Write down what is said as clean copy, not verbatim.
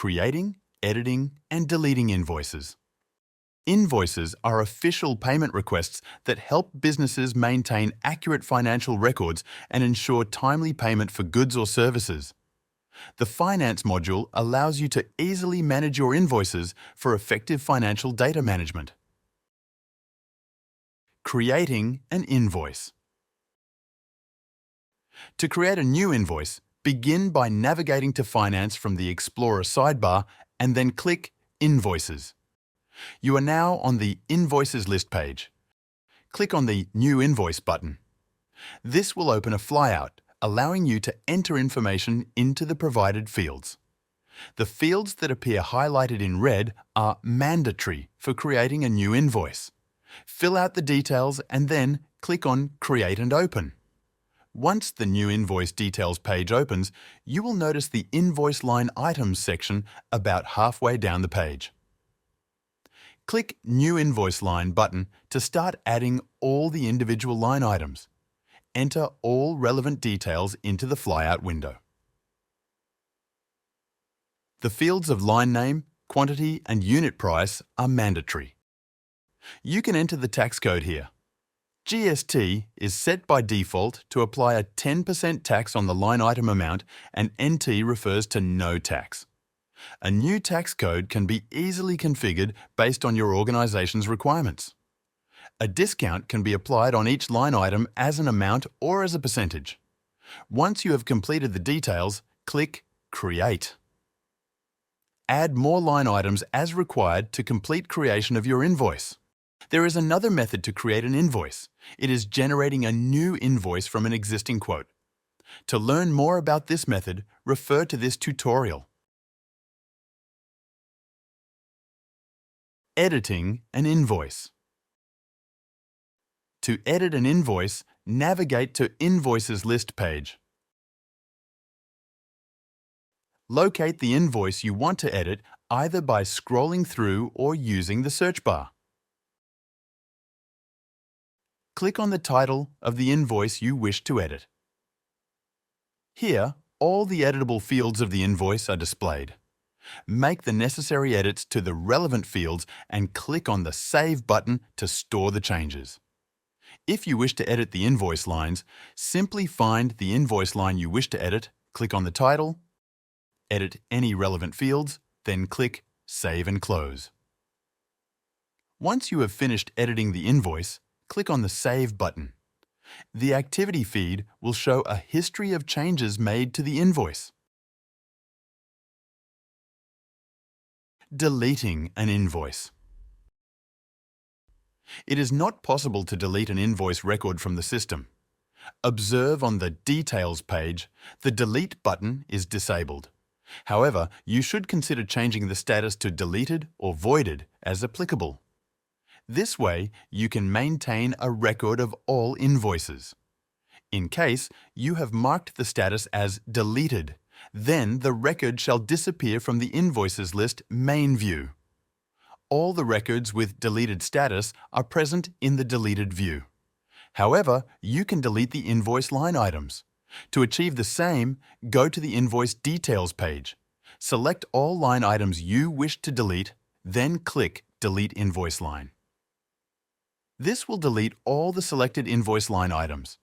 creating, editing, and deleting invoices. Invoices are official payment requests that help businesses maintain accurate financial records and ensure timely payment for goods or services. The Finance module allows you to easily manage your invoices for effective financial data management. Creating an invoice. To create a new invoice, begin by navigating to Finance from the Explorer sidebar and then click Invoices. You are now on the Invoices list page. Click on the New Invoice button. This will open a flyout, allowing you to enter information into the provided fields. The fields that appear highlighted in red are mandatory for creating a new invoice. Fill out the details and then click on Create and Open. Once the New Invoice Details page opens, you will notice the Invoice Line Items section about halfway down the page. Click New Invoice Line button to start adding all the individual line items. Enter all relevant details into the flyout window. The fields of line name, quantity, and unit price are mandatory. You can enter the tax code here. GST is set by default to apply a 10% tax on the line item amount, and NT refers to no tax. A new tax code can be easily configured based on your organization's requirements. A discount can be applied on each line item as an amount or as a percentage. Once you have completed the details, click Create. Add more line items as required to complete creation of your invoice. There is another method to create an invoice. It is generating a new invoice from an existing quote. To learn more about this method, refer to this tutorial. Editing an invoice. To edit an invoice, navigate to Invoices list page. Locate the invoice you want to edit either by scrolling through or using the search bar. Click on the title of the invoice you wish to edit. Here, all the editable fields of the invoice are displayed. Make the necessary edits to the relevant fields and click on the Save button to store the changes. If you wish to edit the invoice lines, simply find the invoice line you wish to edit, click on the title, edit any relevant fields, then click Save and Close. Once you have finished editing the invoice, click on the Save button. The activity feed will show a history of changes made to the invoice. Deleting an invoice. It is not possible to delete an invoice record from the system. Observe on the Details page, the Delete button is disabled. However, you should consider changing the status to Deleted or Voided as applicable. This way, you can maintain a record of all invoices. In case you have marked the status as Deleted, then the record shall disappear from the Invoices list main view. All the records with deleted status are present in the deleted view. However, you can delete the invoice line items. To achieve the same, go to the Invoice Details page. Select all line items you wish to delete, then click Delete Invoice Line. This will delete all the selected invoice line items.